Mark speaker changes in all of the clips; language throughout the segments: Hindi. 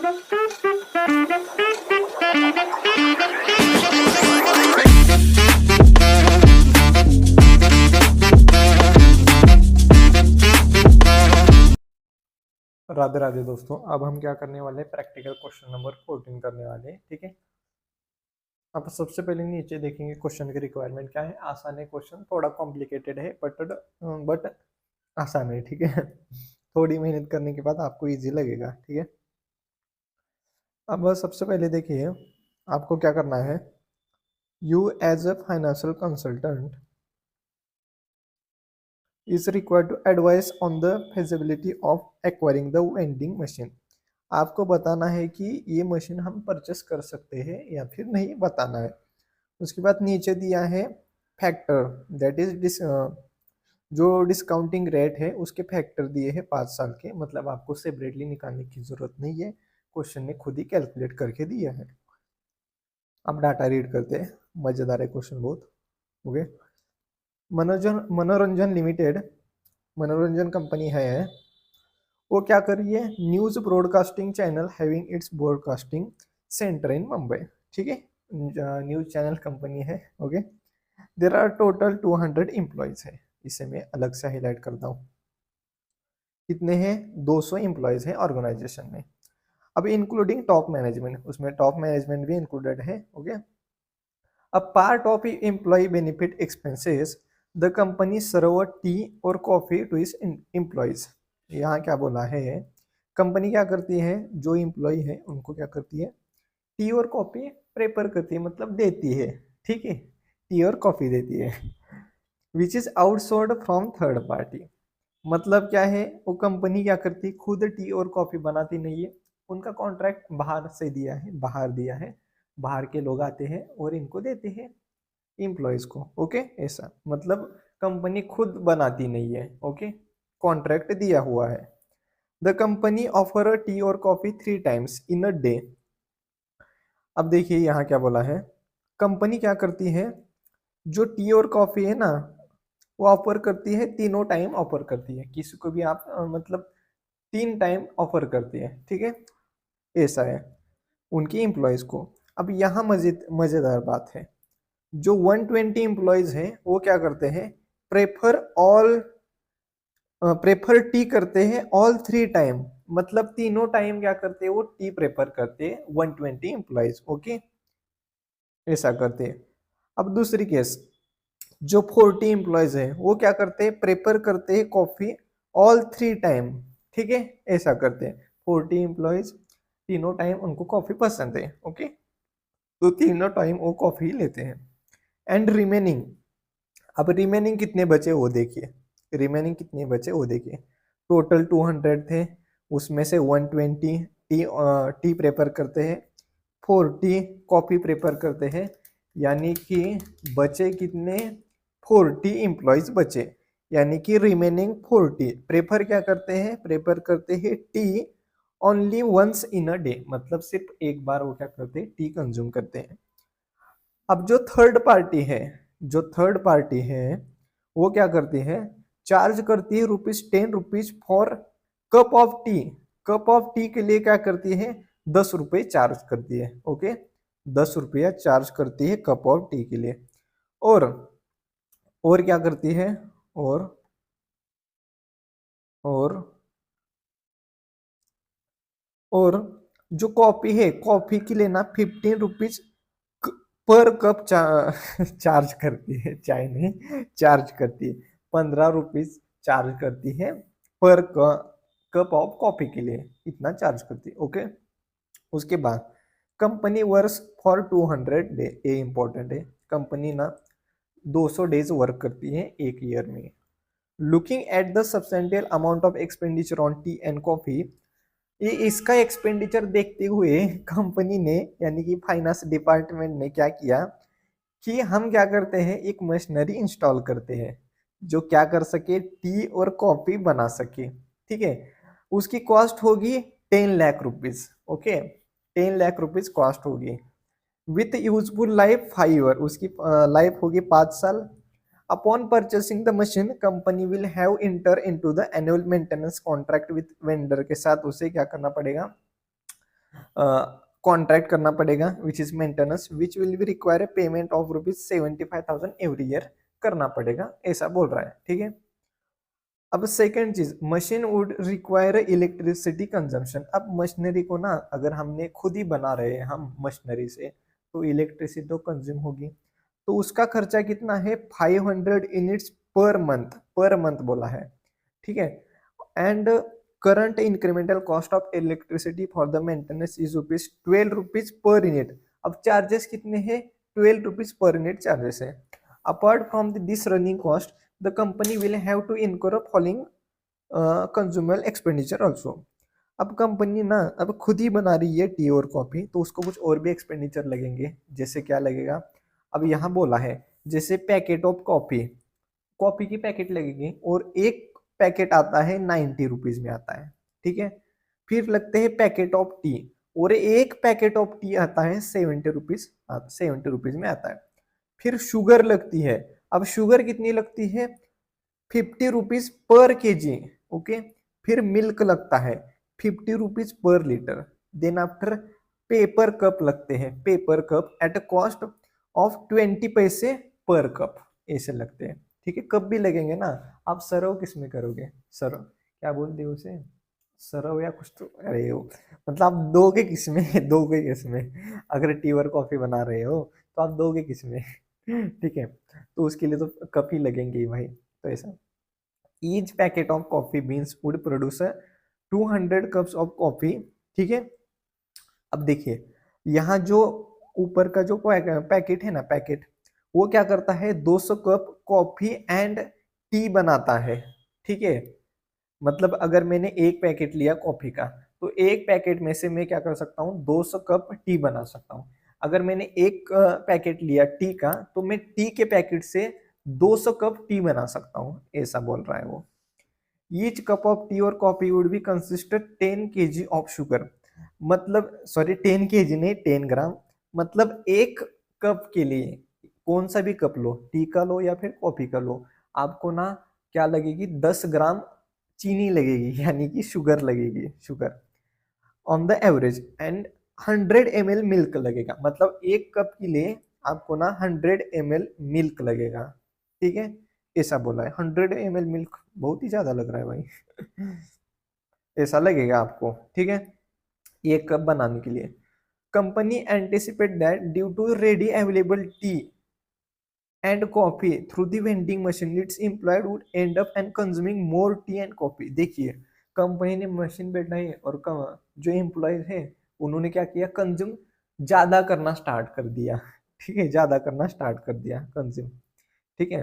Speaker 1: राधे राधे दोस्तों, अब हम क्या करने वाले हैं, प्रैक्टिकल क्वेश्चन नंबर 14 करने वाले हैं। ठीक है, अब सबसे पहले नीचे देखेंगे क्वेश्चन की रिक्वायरमेंट क्या है। आसान है क्वेश्चन, थोड़ा कॉम्प्लिकेटेड है बट आसान है। ठीक है, थोड़ी मेहनत करने के बाद आपको इजी लगेगा। ठीक है, अब सबसे पहले देखिए आपको क्या करना है। You as a financial consultant is required to advise on the feasibility of acquiring the vending machine। आपको बताना है कि ये मशीन हम परचेस कर सकते हैं या फिर नहीं, बताना है। उसके बाद नीचे दिया है फैक्टर, दैट इज जो डिस्काउंटिंग रेट है उसके फैक्टर दिए हैं 5 साल के, मतलब आपको सेपरेटली निकालने की जरूरत नहीं है, क्वेश्चन ने खुद ही कैलकुलेट करके दिया है। अब डाटा रीड करते हैं, मजेदार है क्वेश्चन बहुत। ओके, मनोरंजन लिमिटेड, मनोरंजन कंपनी है, वो क्या कर रही है, news broadcasting channel having its broadcasting centre in Mumbai. ठीक है, न्यूज चैनल कंपनी है। Okay, there are total 200 employees है, इसे मैं अलग से हाईलाइट करता हूँ। कितने हैं, 200 एम्प्लॉयज हैं ऑर्गेनाइजेशन में। अब इंक्लूडिंग टॉप मैनेजमेंट, उसमें टॉप मैनेजमेंट भी इंक्लूडेड है। Okay, A part of employee benefit expenses, the company serve tea और कॉफी to its employees। यहाँ क्या बोला है, कंपनी क्या करती है, जो एम्प्लॉय है उनको क्या करती है, टी और कॉफी प्रेफर करती है, मतलब देती है। ठीक है, टी और कॉफी देती है, which is outsourced from third party. मतलब क्या है, वो कंपनी क्या करती है, खुद टी और कॉफी बनाती नहीं है, उनका कॉन्ट्रैक्ट बाहर से दिया है, बाहर दिया है, बाहर के लोग आते हैं और इनको देते हैं एम्प्लॉयज को। ओके, ऐसा मतलब कंपनी खुद बनाती नहीं है। ओके, कॉन्ट्रैक्ट दिया हुआ है। द कंपनी ऑफर टी और coffee 3 times in a day. अब देखिए यहाँ क्या बोला है, कंपनी क्या करती है, जो टी और कॉफी है ना, वो ऑफर करती है, तीनों टाइम ऑफर करती है, किसी को भी आप मतलब 3 टाइम ऑफर करती है। ठीक है, ऐसा है उनकी एम्प्लॉयज को। अब यहाँ मजेदार बात है, जो 120 एम्प्लॉयज हैं वो क्या करते हैं, प्रेफर टी करते हैं ऑल 3 टाइम, मतलब तीनों टाइम क्या करते हैं, वो टी प्रेफर करते हैं 120 एम्प्लॉयज। ओके, ऐसा करते हैं। अब दूसरी केस, जो 40 एम्प्लॉयज है वो क्या करते हैं, प्रेफर करते हैं कॉफी ऑल 3 टाइम। ठीक है, ऐसा करते हैं। 40 एम्प्लॉयज तीनों टाइम उनको कॉफी पसंद है। ओके, तो तीनों टाइम वो कॉफी लेते हैं। एंड रिमेनिंग, अब रिमेनिंग कितने बचे वो देखिए, रिमेनिंग कितने बचे वो देखिए। टोटल 200 थे, उसमें से 120 टी प्रेफर करते हैं, 40 कॉफी प्रेफर करते हैं, यानी कि बचे कितने, 40 एम्प्लॉयज बचे, यानी कि रिमेनिंग 40 प्रेफर क्या करते हैं, प्रेफर करते हैं tea only once in a day, मतलब सिर्फ एक बार वो क्या करते हैं, टी कंज्यूम करते हैं। अब जो थर्ड पार्टी है, जो थर्ड पार्टी है वो क्या करती है, चार्ज करती है ₹10 for cup of T. Cup of T के लिए क्या करती है, 10 रुपये चार्ज करती है। ओके, 10 रुपया चार्ज करती है कप ऑफ टी के लिए। और और क्या करती है, और और और जो कॉफी है, कॉफी के लिए ना 15 रुपीज पर कप चार्ज करती है, चाय नहीं चार्ज करती है, 15 रुपीज चार्ज करती है पर कप ऑफ कॉफी के लिए, इतना चार्ज करती है। ओके, उसके बाद कंपनी वर्क्स फॉर 200 डे, ये इंपॉर्टेंट है, कंपनी ना 200 डेज वर्क करती है एक ईयर में। Looking at the substantial amount of expenditure on T and coffee, ये इसका एक्सपेंडिचर देखते हुए कंपनी ने, यानी कि फाइनेंस डिपार्टमेंट ने क्या किया कि हम क्या करते हैं, एक मशीनरी इंस्टॉल करते हैं जो क्या कर सके, टी और कॉफी बना सके। ठीक है, उसकी कॉस्ट होगी 10 lakh rupees. Okay, 10 lakh rupees cost होगी, विथ यूजफुल लाइफ 5 ईयर, उसकी लाइफ होगी 5 साल। Upon purchasing the machine, company will have inter into the annual maintenance contract with vendor, के साथ उसे क्या करना पड़ेगा, कॉन्ट्रैक्ट करना पड़ेगा which is maintenance which will be require a payment of ₹75,000 every year करना पड़ेगा, ऐसा बोल रहा है। ठीक है, अब सेकेंड चीज, machine would require electricity consumption. अब मशीनरी को ना अगर हमने खुद ही बना रहे हैं हम मशीनरी से, तो इलेक्ट्रिसिटी तो कंज्यूम होगी। तो उसका खर्चा कितना है, 500 यूनिट्स पर मंथ बोला है। ठीक है, and current incremental cost of electricity for the maintenance is ₹12 per unit. अब चार्जेस कितने हैं, ₹12 पर यूनिट चार्जेस है। Apart from this running cost the company will have to incur following consumer expenditure also. अब कंपनी ना अब खुद ही बना रही है टी और कॉफी, तो उसको कुछ और भी एक्सपेंडिचर लगेंगे। जैसे क्या लगेगा, अब यहाँ बोला है जैसे पैकेट ऑफ कॉफी, कॉफी की पैकेट लगेगी और एक पैकेट आता है ₹90 में आता है। ठीक है, फिर लगते हैं पैकेट ऑफ टी और एक पैकेट ऑफ टी आता है ₹70 में आता है। फिर शुगर लगती है, अब शुगर कितनी लगती है, ₹50 पर केजी। ओके, फिर मिल्क लगता है ₹50 पर litre. Then after paper cup लगते हैं, paper cup at a cost of 20 पैसे पर कप, ऐसे लगते हैं। ठीक है, कप भी लगेंगे ना। आप सरव किस में करोगे, सरव क्या बोलते हो उसे, सरव या कुछ तो, अरे वो मतलब आप दोगे किस में दोगे किस में, अगर टी और कॉफी बना रहे हो तो आप दोगे किस में ठीक है, तो उसके लिए तो कप ही लगेंगे ही भाई। तो ऐसा each packet of coffee beans would produce 200 cups of coffee. ठीक है, अब देखिए यहाँ जो ऊपर का जो पैकेट है ना, पैकेट वो क्या करता है, 200 कप कॉफी एंड टी बनाता है। ठीक है, मतलब अगर मैंने एक पैकेट लिया कॉफी का, तो एक पैकेट में से मैं क्या कर सकता हूँ, 200 कप टी बना सकता हूँ। अगर मैंने एक पैकेट लिया टी का, तो मैं टी के पैकेट से 200 कप टी बना सकता हूँ, ऐसा बोल रहा है वो। ईच कप ऑफ टी और coffee would be consisted 10 KG of sugar, मतलब सॉरी 10 केजी नहीं 10 ग्राम, मतलब एक कप के लिए कौन सा भी कप लो, टी का लो या फिर कॉफी का लो, आपको ना क्या लगेगी, 10 ग्राम चीनी लगेगी, यानी कि शुगर लगेगी, sugar on the average. And 100 ml milk लगेगा, मतलब एक कप के लिए आपको ना 100 ml मिल्क लगेगा। ठीक है, ऐसा बोला है। 100 ml मिल्क बहुत ही ज्यादा लग रहा है भाई ऐसा लगेगा आपको। ठीक है, एक कप बनाने के लिए। Company anticipate that due to ready available tea and coffee through the vending machine, its employed would end up and consuming more tea and coffee। देखिए कंपनी ने मशीन बैठाई और जो एम्प्लॉयज है उन्होंने क्या किया, कंज्यूम ज्यादा करना स्टार्ट कर दिया। ठीक है, ज्यादा करना स्टार्ट कर दिया कंज्यूम। ठीक है,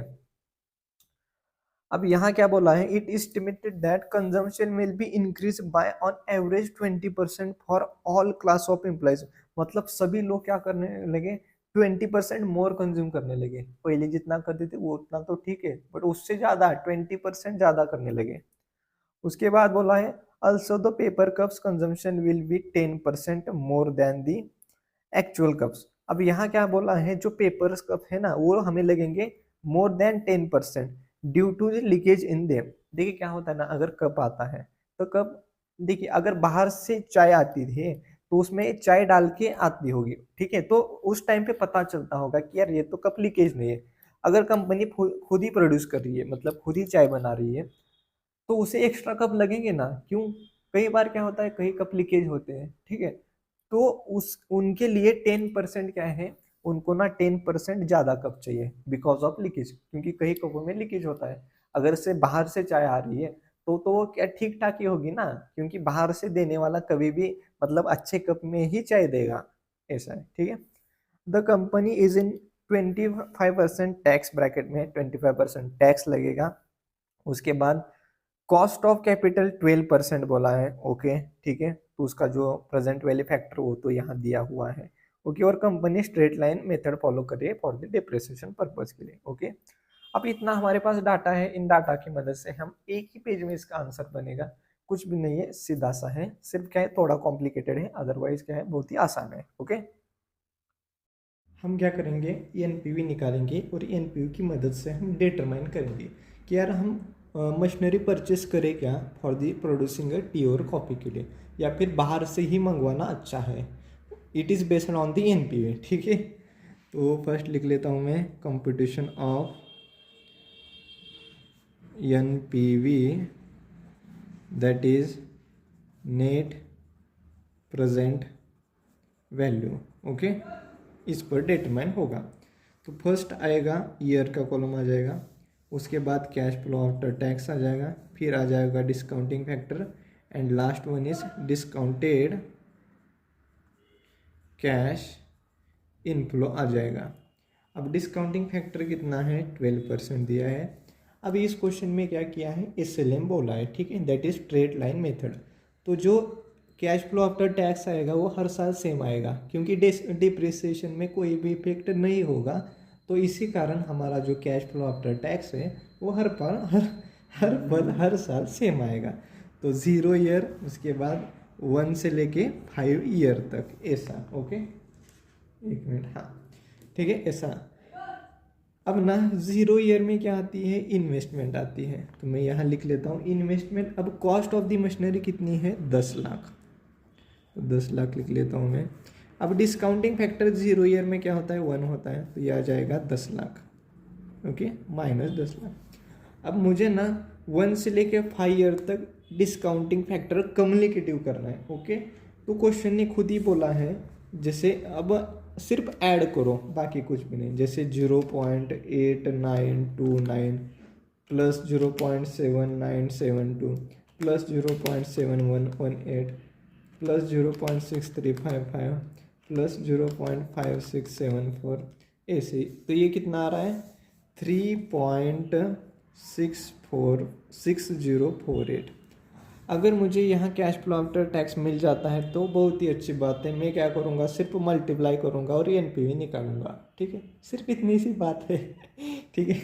Speaker 1: अब यहाँ क्या बोला है, it estimated that consumption will be increase by on average 20% for all class of employees. मतलब सभी लोग क्या करने लगे, 20% मोर कंज्यूम करने लगे। पहले जितना करते थे वो उतना तो ठीक है, बट उससे ज्यादा 20% ज्यादा करने लगे। उसके बाद बोला है also the paper cups consumption will be 10% more than the actual cups। अब यहाँ क्या बोला है, जो पेपर कप है ना वो हमें लगेंगे more than 10% due to leakage in them. देखिए क्या होता है ना, अगर कप आता है तो कप, देखिए अगर बाहर से चाय आती थी तो उसमें चाय डाल के आती होगी। ठीक है, तो उस टाइम पे पता चलता होगा कि यार ये तो कप लीकेज नहीं है। अगर कंपनी खुद ही प्रोड्यूस कर रही है, मतलब खुद ही चाय बना रही है, तो उसे एक्स्ट्रा कप लगेंगे ना, क्यों, कई बार क्या होता है कई कप लीकेज होते हैं। ठीक है, तो उस उनके लिए 10% क्या है, उनको ना 10% ज्यादा कप चाहिए बिकॉज ऑफ लीकेज, क्योंकि कई कपों में लीकेज होता है। अगर से बाहर से चाय आ रही है तो वो क्या ठीक ठाक ही होगी ना, क्योंकि बाहर से देने वाला कभी भी मतलब अच्छे कप में ही चाय देगा, ऐसा है। ठीक है, the company is in 25% tax bracket में, 25% टैक्स लगेगा। उसके बाद कॉस्ट ऑफ कैपिटल 12% बोला है। ओके, ठीक है, तो उसका जो प्रेजेंट वैल्यू फैक्टर वो तो यहाँ दिया हुआ है। ओके, और company straight line method follow कर रही है फॉर द डिप्रिसिएशन पर्पज के लिए। ओके, अब इतना हमारे पास डाटा है, इन डाटा की मदद से हम एक ही पेज में इसका आंसर बनेगा, कुछ भी नहीं है, सीधा सा है, सिर्फ क्या है थोड़ा कॉम्प्लिकेटेड है, अदरवाइज क्या है बहुत ही आसान है। ओके, हम क्या करेंगे, एनपीवी निकालेंगे और एनपीवी की मदद से हम डिटरमाइन करेंगे कि यार हम मशीनरी परचेस करे क्या फॉर दी प्रोड्यूसिंग टी और कॉफ़ी के लिए, या फिर बाहर से ही मंगवाना अच्छा है। It is based on the NPV, ठीक है। तो फर्स्ट लिख लेता हूँ मैं, competition of NPV that is net present value, okay, इस पर डिटरमाइन होगा। तो फर्स्ट आएगा ईयर का कॉलम आ जाएगा, उसके बाद कैश फ्लो आफ्टर टैक्स आ जाएगा, फिर आ जाएगा discounting factor, and last one is discounted cash inflow आ जाएगा। अब डिस्काउंटिंग फैक्टर कितना है, 12% दिया है। अब इस क्वेश्चन में क्या किया है, एसएलएम बोला है, ठीक है, that is straight line method. तो जो कैश फ्लो आफ्टर टैक्स आएगा वो हर साल सेम आएगा, क्योंकि डिप्रिसिएशन में कोई भी इफेक्ट नहीं होगा। तो इसी कारण हमारा जो कैश फ्लो आफ्टर टैक्स है वो हर साल सेम आएगा। तो 0 ईयर, उसके बाद 1 से लेके 5 ईयर तक, ऐसा, ओके। एक मिनट, हाँ ठीक है, ऐसा। अब ना 0 ईयर में क्या आती है, इन्वेस्टमेंट आती है। तो मैं यहाँ लिख लेता हूँ इन्वेस्टमेंट। अब कॉस्ट ऑफ द मशीनरी कितनी है, 10 लाख, तो 10 लाख लिख लेता हूँ मैं। अब डिस्काउंटिंग फैक्टर 0 ईयर में क्या होता है, 1 होता है, तो यह आ जाएगा 10 लाख, ओके, माइनस 10 लाख। अब मुझे ना 1 से लेके 5 ईयर तक डिस्काउंटिंग फैक्टर कम्युनिकेटिव करना है, ओके। तो क्वेश्चन ने खुद ही बोला है, जैसे अब सिर्फ ऐड करो, बाकी कुछ भी नहीं। जैसे 0.8929 प्लस 0.7972 प्लस 0.7118 प्लस 0.6355 प्लस 0.5674, ऐसे ही। तो ये कितना आ रहा है, 3.6048। अगर मुझे यहाँ कैश फ्लो आफ्टर टैक्स मिल जाता है तो बहुत ही अच्छी बात है। मैं क्या करूँगा, सिर्फ मल्टीप्लाई करूँगा और एनपीवी निकालूंगा, ठीक है, सिर्फ इतनी सी बात है, ठीक है।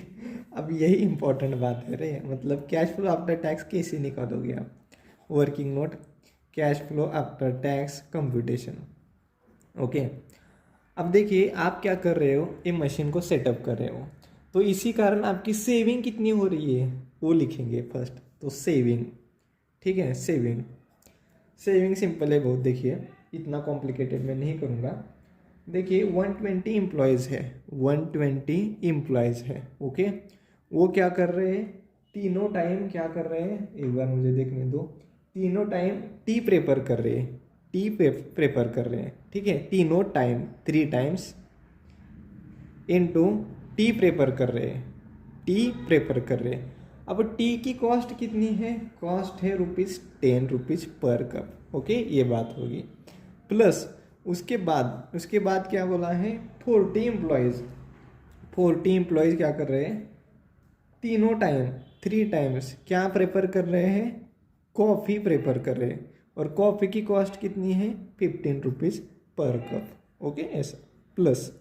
Speaker 1: अब यही इंपॉर्टेंट बात है रे, मतलब कैश फ्लो आफ्टर टैक्स कैसे निकालोगे आप। Working note, cash flow after tax computation, okay. अब देखिए आप क्या कर रहे हो, ये मशीन को सेटअप कर रहे हो, तो इसी कारण आपकी सेविंग कितनी हो रही है वो लिखेंगे फर्स्ट। तो सेविंग, ठीक है, सेविंग सिंपल है बहुत, देखिए इतना कॉम्प्लिकेटेड मैं नहीं करूँगा। देखिए 120 एम्प्लॉयज़ है, 120 एम्प्लॉयज़ है, ओके। वो क्या कर रहे हैं, तीनों टाइम क्या कर रहे हैं, एक बार मुझे देखने दो। तीनों टाइम टी प्रेपर कर रहे हैं, टी प्रेपर कर रहे हैं, ठीक है। तीनों time 3 times into T prefer कर रहे हैं, टी प्रेपर कर रहे हैं। अब टी की कॉस्ट कितनी है, कॉस्ट है ₹10 पर कप, ओके, ये बात होगी। प्लस उसके बाद क्या बोला है, 40 एम्प्लॉयज़, 40 एम्प्लॉयज़ क्या कर रहे हैं, तीनों टाइम 3 टाइम्स क्या प्रेफर कर रहे हैं, कॉफ़ी प्रेफर कर रहे हैं। और कॉफ़ी की कॉस्ट कितनी है, ₹15 पर कप, ओके, ऐसा। प्लस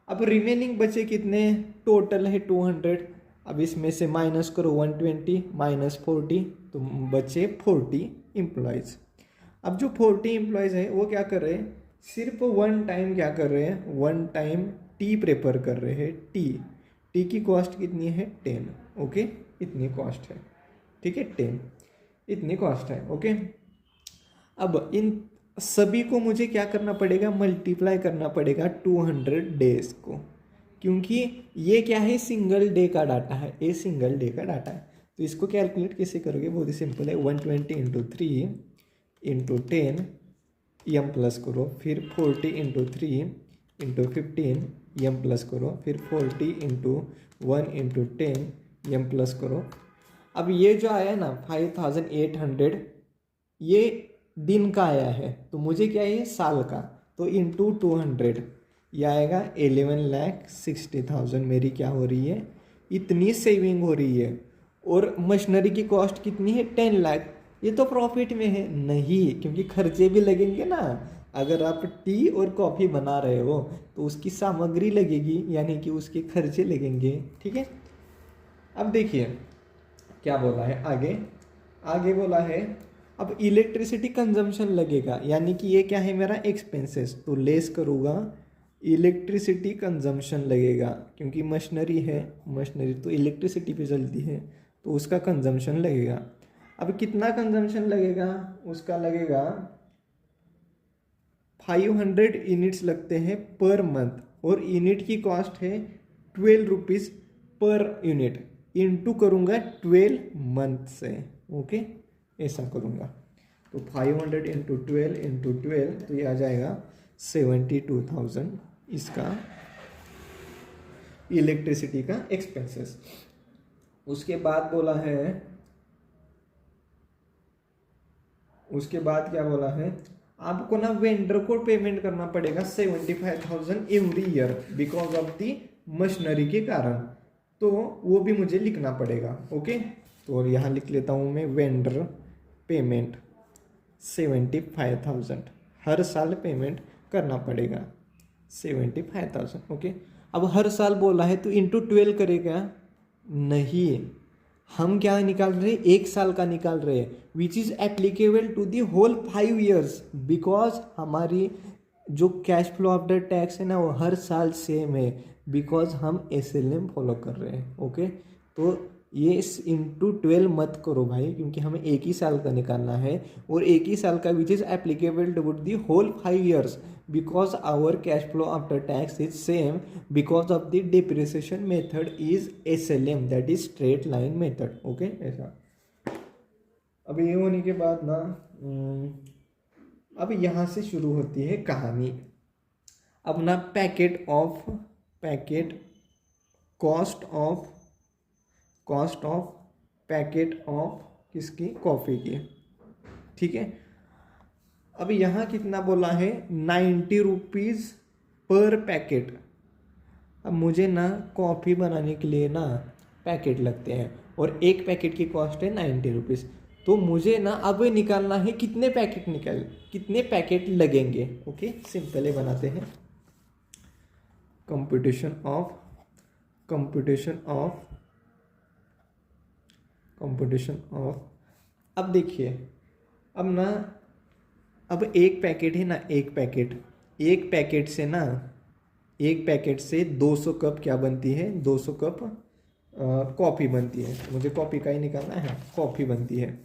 Speaker 1: अब रिमेनिंग बचे कितने, टोटल है 200। अब इसमें से माइनस करो 120 माइनस 40, तो बचे 40 एम्प्लॉयज़। अब जो 40 एम्प्लॉयज़ हैं वो क्या कर रहे हैं, सिर्फ 1 टाइम क्या कर रहे हैं, 1 टाइम टी प्रेपर कर रहे हैं। टी की कॉस्ट कितनी है, 10, ओके, इतनी कॉस्ट है, ठीक है, 10 इतनी कॉस्ट है, ओके। अब इन सभी को मुझे क्या करना पड़ेगा, मल्टीप्लाई करना पड़ेगा 200 डेज को, क्योंकि ये क्या है, सिंगल डे का डाटा है, ये सिंगल डे का डाटा है। तो इसको कैलकुलेट कैसे करोगे, बहुत ही सिंपल है, 120 इंटू 3 इंटू 10 एम प्लस करो, फिर 40 इंटू 3 इंटू 15 एम प्लस करो, फिर 40 इंटू 1 इंटू 10 एम प्लस करो। अब ये जो आया ना 5800, ये दिन का आया है, तो मुझे क्या है, साल का, तो इंटू 200 ये आएगा 11,60,000 मेरी क्या हो रही है, इतनी सेविंग हो रही है। और मशीनरी की कॉस्ट कितनी है, 10 लाख। ये तो प्रॉफिट में है नहीं, क्योंकि खर्चे भी लगेंगे ना। अगर आप टी और कॉफ़ी बना रहे हो तो उसकी सामग्री लगेगी, यानी कि उसके खर्चे लगेंगे, ठीक है। अब देखिए क्या बोला है आगे बोला है, अब इलेक्ट्रिसिटी कंजम्पशन लगेगा, यानी कि ये क्या है मेरा एक्सपेंसेस, तो लेस करूँगा इलेक्ट्रिसिटी कंजम्पशन लगेगा, क्योंकि मशीनरी है, मशीनरी तो इलेक्ट्रिसिटी पे चलती है, तो उसका कंजम्पशन लगेगा। अब कितना कंजम्पशन लगेगा, उसका लगेगा 500 यूनिट्स लगते हैं पर मंथ, और यूनिट की कॉस्ट है 12 रुपीज़ पर यूनिट, इंटू करूँगा 12 मंथ से। ओके, ऐसा करूँगा तो 500 इंटू 12 तो ये आ जाएगा 72,000 इसका इलेक्ट्रिसिटी का एक्सपेंसेस। उसके बाद बोला है, उसके बाद क्या बोला है, आपको ना वेंडर को पेमेंट करना पड़ेगा 75,000 every year because of the machinery के कारण, तो वो भी मुझे लिखना पड़ेगा। ओके, तो यहाँ लिख लेता हूँ मैं, वेंडर पेमेंट 75,000 हर साल पेमेंट करना पड़ेगा 75,000। ओके, अब हर साल बोला है तो इंटू 12 करेगा, नहीं, हम क्या निकाल रहे हैं, एक साल का निकाल रहे हैं, which is applicable to the whole 5 years, because हमारी जो कैश फ्लो आफ्टर टैक्स है ना वो हर साल सेम है, बिकॉज हम SLM फॉलो कर रहे हैं। ओके, तो ये इंटू 12 मत करो भाई, क्योंकि हमें एक ही साल का निकालना है, और एक ही साल का which is applicable to the whole 5 years because our cash flow after tax is same because of the depreciation method is SLM, that is straight line method। Okay, ऐसा। अब ये होने के बाद ना अब यहाँ से शुरू होती है कहानी। अब ना packet cost of packet of किसकी, कॉफ़ी की, ठीक है। अब यहाँ कितना बोला है, 90 रुपीज़ पर पैकेट। अब मुझे ना कॉफ़ी बनाने के लिए ना पैकेट लगते हैं, और एक पैकेट की कॉस्ट है 90 रुपीज़, तो मुझे ना अब निकालना है कितने पैकेट लगेंगे। ओके, सिंपल बनाते हैं, कंप्यूटेशन ऑफ। अब देखिए, अब एक पैकेट है ना, एक पैकेट से 200 कप क्या बनती है, 200 कप कॉफ़ी बनती है। मुझे कॉफ़ी का ही निकालना है, कॉफ़ी बनती है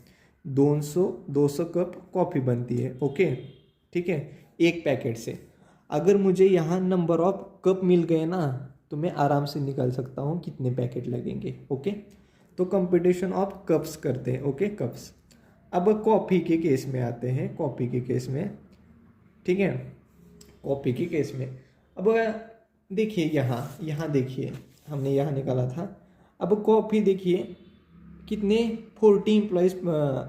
Speaker 1: 200 कप कॉफ़ी बनती है। ओके, ठीक है, एक पैकेट से। अगर मुझे यहाँ नंबर ऑफ कप मिल गए ना तो मैं आराम से निकाल सकता हूँ कितने पैकेट लगेंगे। ओके, तो कंपटीशन ऑफ कप्स करते हैं। Okay, cups. अब कॉफ़ी के केस में आते हैं, ठीक है, कॉफ़ी के केस में। अब देखिए यहाँ देखिए, हमने यहाँ निकाला था। अब कॉफ़ी देखिए कितने 40 एम्प्लॉयज़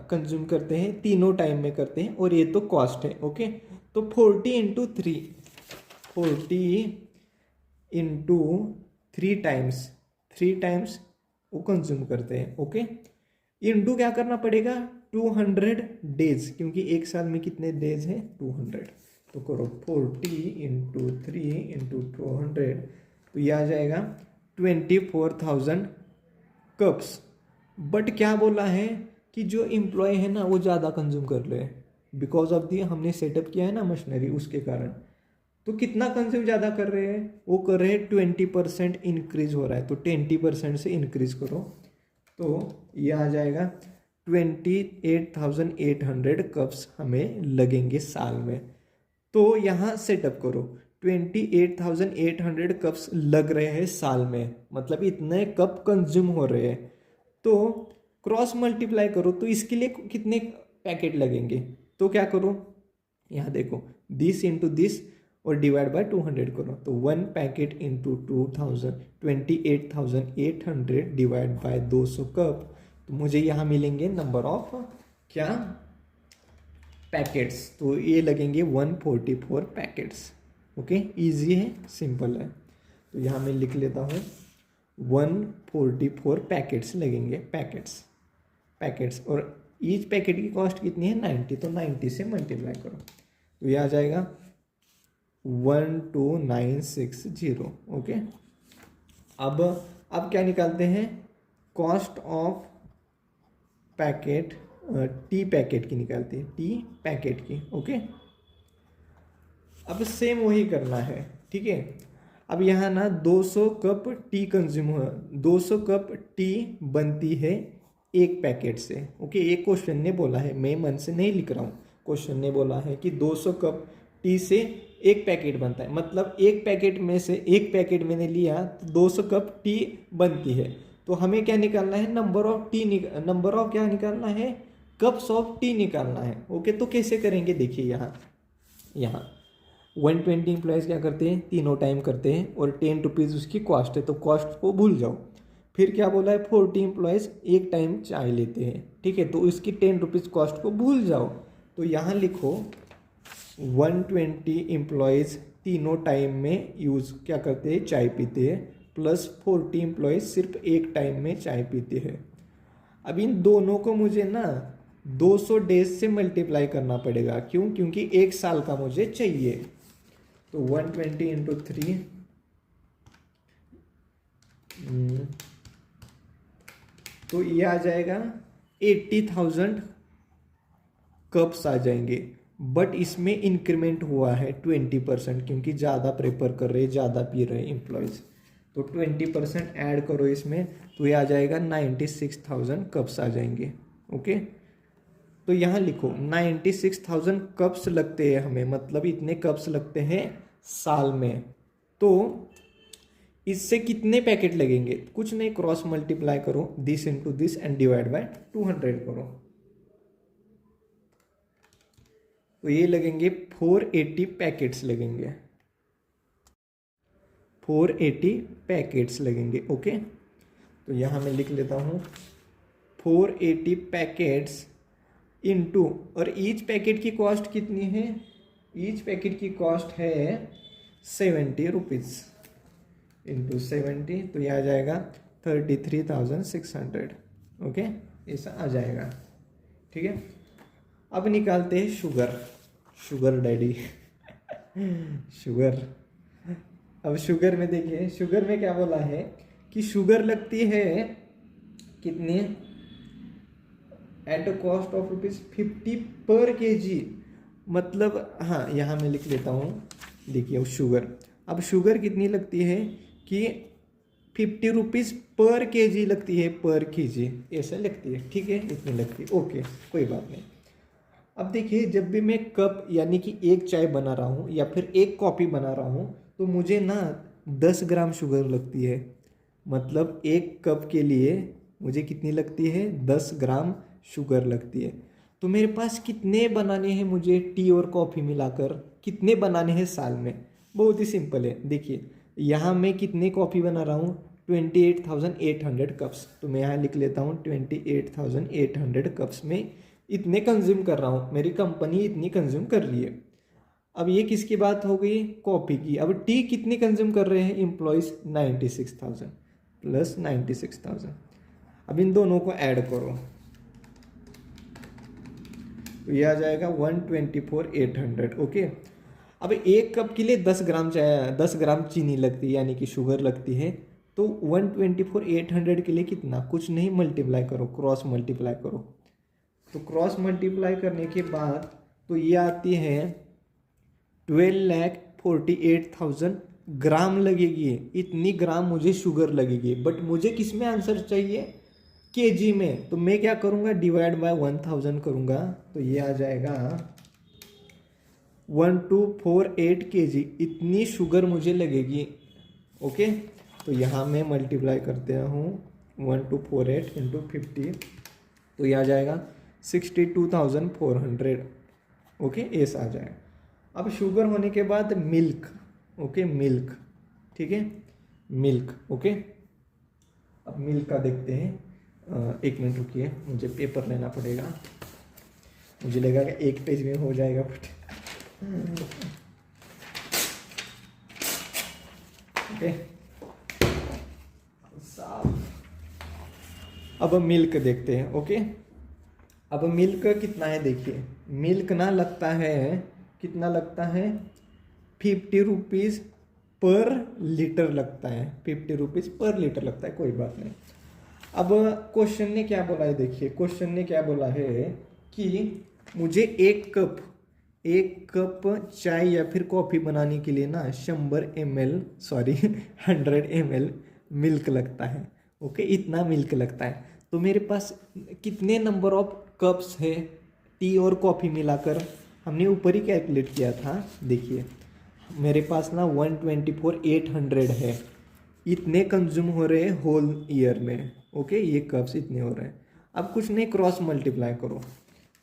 Speaker 1: कंज्यूम करते हैं, तीनों टाइम में करते हैं, और ये तो कॉस्ट है। ओके, तो 40 इंटू 3 टाइम्स वो कंज्यूम करते हैं। ओके, इंटू क्या करना पड़ेगा, 200 डेज, क्योंकि एक साल में कितने डेज हैं, 200। तो करो 40 इंटू 3 इंटू 200, तो यह आ जाएगा 24,000 कप्स। बट क्या बोला है कि जो एम्प्लॉय है ना वो ज़्यादा कंज्यूम कर रहे हैं, बिकॉज ऑफ दी हमने सेटअप किया है ना मशीनरी, उसके कारण। तो कितना कंज्यूम ज़्यादा कर रहे हैं, वो कर रहे हैं 20% इंक्रीज हो रहा है, तो 20% से इंक्रीज करो, तो यह आ जाएगा 28,800 कप्स हमें लगेंगे साल में। तो यहाँ सेटअप करो, 28,800 कप्स लग रहे हैं साल में, मतलब इतने कप कंज्यूम हो रहे हैं। तो क्रॉस मल्टीप्लाई करो, तो इसके लिए कितने पैकेट लगेंगे, तो क्या करो, यहाँ देखो, दिस इंटू दिस और डिवाइड बाय 200 करो, तो 1 packet into 28,800 divide by 200 cup, तो मुझे यहाँ मिलेंगे नंबर ऑफ क्या, पैकेट्स, तो ये लगेंगे 144 पैकेट्स। ओके, इजी है, सिंपल है। तो यहाँ मैं लिख लेता हूँ 144 पैकेट्स लगेंगे, पैकेट्स, और ईच पैकेट की कॉस्ट कितनी है, 90, तो 90 से मल्टीप्लाई करो, तो ये आ जाएगा 12960। ओके, अब क्या निकालते हैं, cost of packet, T packet की निकालते हैं, टी पैकेट की। ओके, अब सेम वही करना है, ठीक है। अब यहाँ ना 200 कप टी कंज्यूम हुआ, 200 कप टी बनती है एक पैकेट से। ओके, एक क्वेश्चन ने बोला है, मैं मन से नहीं लिख रहा हूँ, क्वेश्चन ने बोला है कि 200 कप टी से एक पैकेट बनता है, मतलब एक पैकेट में से एक पैकेट मैंने लिया तो 200 कप टी बनती है। तो हमें क्या निकालना है, नंबर ऑफ क्या निकालना है, कप्स ऑफ टी निकालना है। ओके, तो कैसे करेंगे, देखिए यहाँ 120 एम्प्लॉयज़ क्या करते हैं, तीनों टाइम करते हैं और 10 रुपीज़ उसकी कॉस्ट है, तो कॉस्ट को भूल जाओ। फिर क्या बोला है, 40 एम्प्लॉयज़ एक टाइम चाय लेते हैं, ठीक है, तो इसकी 10 रुपीज़ कॉस्ट को भूल जाओ। तो यहाँ लिखो 120 एम्प्लॉयज़ तीनों टाइम में यूज़ क्या करते हैं, चाय पीते हैं, प्लस 40 एम्प्लॉयज़ सिर्फ एक टाइम में चाय पीते हैं। अब इन दोनों को मुझे ना 200 डेज से मल्टीप्लाई करना पड़ेगा, क्यों, क्योंकि एक साल का मुझे चाहिए। तो 120 इंटू 3 तो ये आ जाएगा 80,000 कप्स आ जाएंगे। बट इसमें इंक्रीमेंट हुआ है 20%, क्योंकि ज़्यादा प्रेफर कर रहे, ज़्यादा पी रहे एम्प्लॉयज़, तो 20% ऐड करो इसमें, तो ये आ जाएगा 96,000 कप्स आ जाएंगे। ओके, तो यहाँ लिखो 96,000 कप्स लगते हैं हमें, मतलब इतने कप्स लगते हैं साल में। तो इससे कितने पैकेट लगेंगे, कुछ नहीं, क्रॉस मल्टीप्लाई करो, this into this and divide by 200 करो, तो ये लगेंगे 480 पैकेट्स लगेंगे, 480 पैकेट्स लगेंगे। ओके, तो यहाँ मैं लिख लेता हूँ 480 पैकेट्स इनटू, और ईच पैकेट की कॉस्ट कितनी है, ईच पैकेट की कॉस्ट है 70 रुपीज़ इंटू 70, तो यह आ जाएगा 33,600। ओके, ऐसा आ जाएगा, ठीक है। अब निकालते हैं शुगर डैडी शुगर। अब शुगर में देखिए, शुगर में क्या बोला है कि शुगर लगती है कितनी, एट अ कॉस्ट ऑफ ₹50 पर केजी, मतलब हाँ यहाँ मैं लिख लेता हूँ, देखिए शुगर, अब शुगर कितनी लगती है कि 50 रुपीज़ पर केजी लगती है, पर केजी ऐसा लगती है, ठीक है, इतनी लगती है। ओके, कोई बात नहीं। अब देखिए, जब भी मैं कप यानी कि एक चाय बना रहा हूँ या फिर एक कॉफ़ी बना रहा हूँ, तो मुझे ना 10 ग्राम शुगर लगती है, मतलब एक कप के लिए मुझे कितनी लगती है, 10 ग्राम शुगर लगती है। तो मेरे पास कितने बनाने हैं मुझे, टी और कॉफ़ी मिलाकर कितने बनाने हैं साल में, बहुत ही सिंपल है। देखिए यहाँ मैं कितने कॉफ़ी बना रहा हूँ, 28,800 कप्स, तो मैं यहाँ लिख लेता हूँ 28,800 कप्स में इतने कंज्यूम कर रहा हूँ, मेरी कंपनी इतनी कंज्यूम कर रही है। अब ये किसकी बात हो गई, कॉफ़ी की। अब टी कितनी कंज्यूम कर रहे हैं एम्प्लॉयज़, 96,000 प्लस 96,000। अब इन दोनों को ऐड करो, तो ये आ जाएगा 124,800। ओके, अब एक कप के लिए 10 ग्राम चाय, 10 ग्राम चीनी लगती है, यानी कि शुगर लगती है, तो 124,800 के लिए कितना, कुछ नहीं, मल्टीप्लाई करो, क्रॉस मल्टीप्लाई करो। तो क्रॉस मल्टीप्लाई करने के बाद तो ये आती है 12,48,000 ग्राम लगेगी, इतनी ग्राम मुझे शुगर लगेगी। बट मुझे किस में आंसर चाहिए, केजी में, तो मैं क्या करूँगा, डिवाइड बाय 1000 करूँगा, तो ये आ जाएगा 1248 केजी, इतनी शुगर मुझे लगेगी। ओके, तो यहाँ मैं मल्टीप्लाई करते हूँ 1248 इंटू 50, तो ये आ जाएगा 62,400। ओके, ऐसा आ जाएगा। अब शुगर होने के बाद मिल्क, ओके, मिल्क, ठीक है, मिल्क। ओके, अब मिल्क का देखते हैं, एक मिनट रुकिए, मुझे पेपर लेना पड़ेगा, मुझे लगा कि एक पेज में हो जाएगा बट ओके, अब मिल्क देखते हैं। ओके, अब मिल्क कितना है, देखिए मिल्क ना लगता है, कितना लगता है, 50 रुपीज़ पर लीटर लगता है, 50 रुपीज़ पर लीटर लगता है, कोई बात नहीं। अब क्वेश्चन ने क्या बोला है, देखिए क्वेश्चन ने क्या बोला है कि मुझे एक कप चाय या फिर कॉफ़ी बनाने के लिए ना 100 ml मिल्क लगता है। ओके, इतना मिल्क लगता है, तो मेरे पास कितने नंबर ऑफ कप्स है टी और कॉफ़ी मिलाकर, हमने ऊपर ही कैलकुलेट किया था। देखिए मेरे पास ना 124,800 है, इतने कंज्यूम हो रहे हैं होल ईयर में। ओके, ये कप्स इतने हो रहे हैं। अब कुछ नहीं, क्रॉस मल्टीप्लाई करो,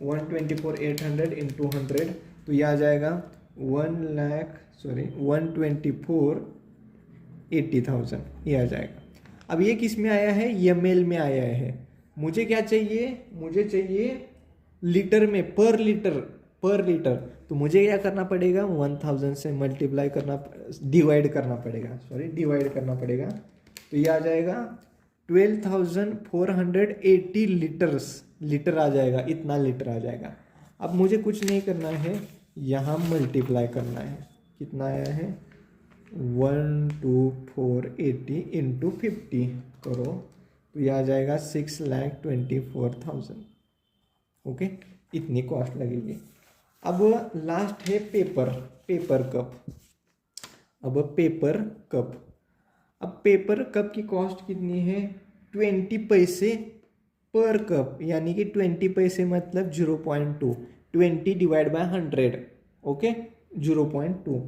Speaker 1: 124,800 इंटू 100, तो ये आ जाएगा 1,24,80,000, ये आ जाएगा। अब ये किस में आया है, ml में आया है। मुझे क्या चाहिए, मुझे चाहिए लीटर में, पर लीटर, पर लीटर। तो मुझे क्या करना पड़ेगा, 1000 से मल्टीप्लाई करना, डिवाइड करना पड़ेगा, डिवाइड करना पड़ेगा। तो ये आ जाएगा 12,480 लीटर्स, लीटर आ जाएगा, इतना लीटर आ जाएगा। अब मुझे कुछ नहीं करना है, यहाँ मल्टीप्लाई करना है। कितना आया है, 12480 इंटू 50 करो, तो ये आ जाएगा 6,24,000। ओके, इतनी कॉस्ट लगेगी। अब लास्ट है पेपर, पेपर कप। अब पेपर कप, अब पेपर कप की कॉस्ट कितनी है, 20 पैसे पर कप, यानी कि 20 पैसे मतलब 0.2, 20 डिवाइड बाय 100, ओके, 0.2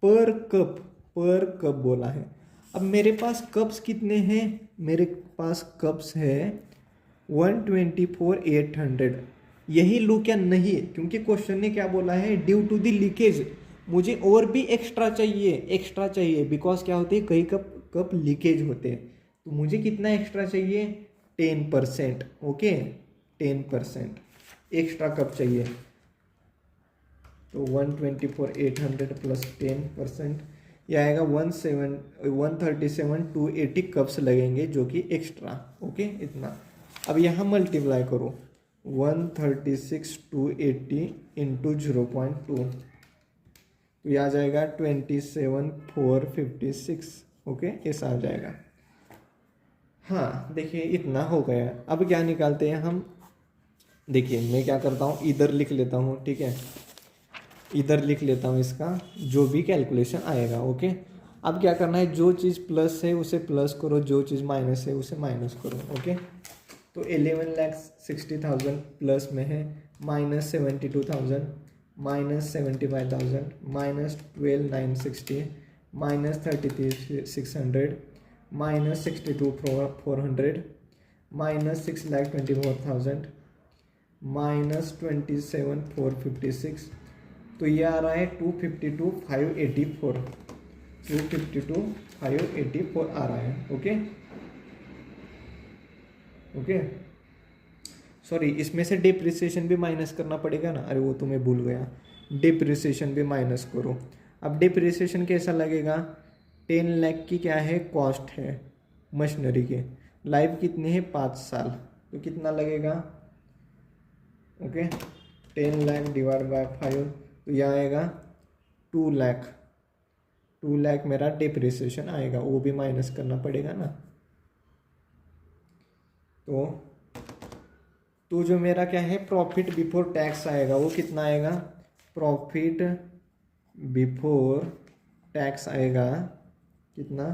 Speaker 1: पर कप, पर कप बोला है। अब मेरे पास कप्स कितने हैं, मेरे पास कप्स है 124,800। यही लूँ क्या, नहीं, क्योंकि क्वेश्चन ने क्या बोला है, ड्यू टू द लीकेज। मुझे और भी एक्स्ट्रा चाहिए, एक्स्ट्रा चाहिए, बिकॉज क्या होते हैं, कई कप लीकेज होते हैं। तो मुझे कितना एक्स्ट्रा चाहिए, 10%। ओके, 10% एक्स्ट्रा कप चाहिए। तो 124,800 प्लस 10%, यह आएगा 137,280 कप्स लगेंगे, जो कि एक्स्ट्रा। ओके, इतना। अब यहाँ मल्टीप्लाई करो, 136,280 इंटू 0.2, तो यह आ जाएगा 27,456। ओके, ऐसा आ जाएगा। हाँ, देखिए इतना हो गया। अब क्या निकालते हैं हम, देखिए मैं क्या करता हूँ, इधर लिख लेता हूँ, ठीक है, इधर लिख लेता हूँ इसका जो भी कैलकुलेशन आएगा। ओके, अब क्या करना है, जो चीज़ प्लस है उसे प्लस करो, जो चीज़ माइनस है उसे माइनस करो। ओके, तो 11,60,000 प्लस में है, minus 72,000, minus 75,000, minus 12,960, minus 33,600, minus 62,400, minus 6,24,000, minus 27,456। तो ये आ रहा है 252,584, 252,584 आ रहा है। ओके, ओके, सॉरी, इसमें से डिप्रिसिएशन भी माइनस करना पड़ेगा ना, अरे वो तो मैं भूल गया, डिप्रिसिएशन भी माइनस करो। अब डिप्रिसिएशन कैसा लगेगा, 10 लाख की क्या है, कॉस्ट है मशीनरी के, लाइफ कितनी है, 5 साल, तो कितना लगेगा। ओके, 10 लाख डिवाइड बाय 5, तो यह आएगा 2 लाख, 2 लाख मेरा डिप्रिसिएशन आएगा, वो भी माइनस करना पड़ेगा ना। तो जो मेरा क्या है, प्रॉफिट बिफोर टैक्स आएगा, वो कितना आएगा, प्रॉफिट बिफोर टैक्स आएगा कितना,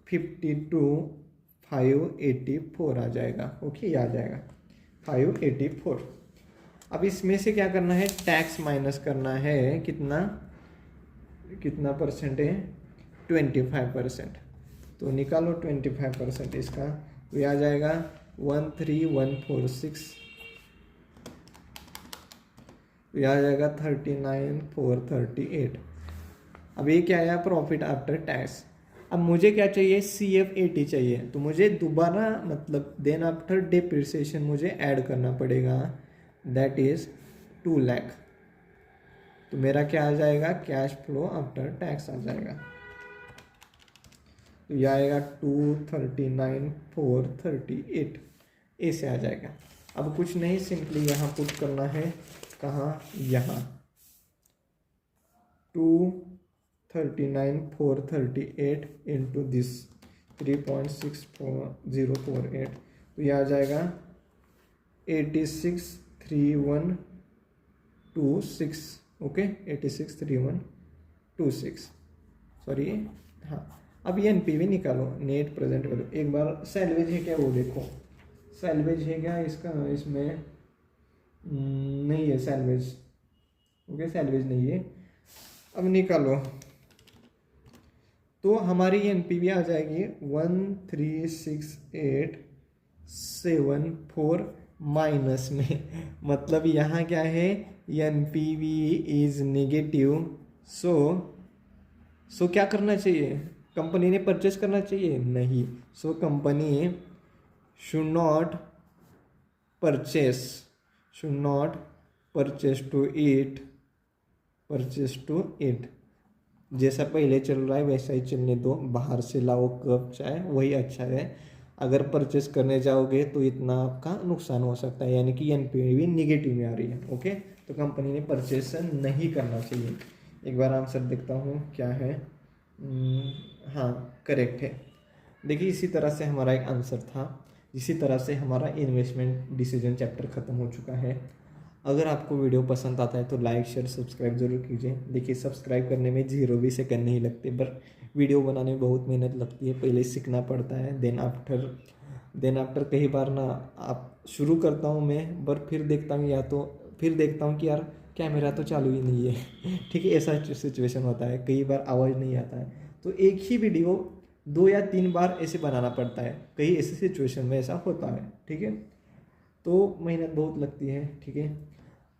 Speaker 1: 52,584 आ जाएगा। ओके, ये आ जाएगा 584। अब इसमें से क्या करना है, टैक्स माइनस करना है, कितना कितना परसेंट है, 25%। तो निकालो 25% इसका, तो ये आ जाएगा 13,146, तो ये आ जाएगा 39,438। अब ये क्या आया, प्रॉफिट आफ्टर टैक्स। अब मुझे क्या चाहिए, CF80 चाहिए, तो मुझे दोबारा मतलब देन आफ्टर डिप्रिसिएशन मुझे ऐड करना पड़ेगा, दैट इज 2 लाख। तो मेरा क्या आ जाएगा, कैश फ्लो आफ्टर टैक्स आ जाएगा, तो यह आएगा 239,438, ऐसे आ जाएगा। अब कुछ नहीं, सिंपली यहाँ पुट करना है, कहाँ, यहाँ 239,438 इंटू दिस 3.6048, तो यह आ जाएगा 863126। ओके, 863126, सॉरी, हाँ। अब ये NPV निकालो, नेट प्रेजेंट वैल्यू, एक बार सैलवेज है क्या वो देखो, सैलवेज है क्या इसका, इसमें नहीं है सैलवेज। ओके सैलवेज नहीं है। अब निकालो तो हमारी एनपीवी आ जाएगी 136874 माइनस में, मतलब यहाँ क्या है, एनपीवी इज नेगेटिव। सो क्या करना चाहिए, कंपनी ने परचेस करना चाहिए नहीं। So company should not purchase, should not purchase to it, purchase to it. जैसा पहले चल रहा है वैसा ही चलने दो, बाहर से लाओ कब चाहे वही अच्छा है। अगर परचेस करने जाओगे तो इतना आपका नुकसान हो सकता है, यानी कि एनपीवी नेगेटिव में आ रही है। ओके, तो कंपनी ने परचेस नहीं करना चाहिए। एक बार आंसर देखता हूँ क्या है। हाँ करेक्ट है। देखिए इसी तरह से हमारा एक आंसर था। इसी तरह से हमारा इन्वेस्टमेंट डिसीजन चैप्टर ख़त्म हो चुका है। अगर आपको वीडियो पसंद आता है तो लाइक शेयर सब्सक्राइब जरूर कीजिए। देखिए सब्सक्राइब करने में 0 भी सेकंड नहीं लगते, पर वीडियो बनाने में बहुत मेहनत लगती है, पहले सीखना पड़ता है। देन आफ्टर कई बार ना आप शुरू करता हूँ मैं, पर फिर देखता हूँ कि यार कैमरा तो चालू ही नहीं है ठीक है, ऐसा सिचुएशन होता है, कई बार आवाज़ नहीं आता है, तो एक ही वीडियो 2 या 3 बार ऐसे बनाना पड़ता है, कई ऐसे सिचुएशन में ऐसा होता है। ठीक है, तो मेहनत बहुत लगती है। ठीक है,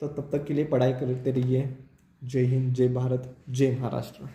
Speaker 1: तो तब तक के लिए पढ़ाई करते रहिए। जय हिंद, जय भारत, जय महाराष्ट्र।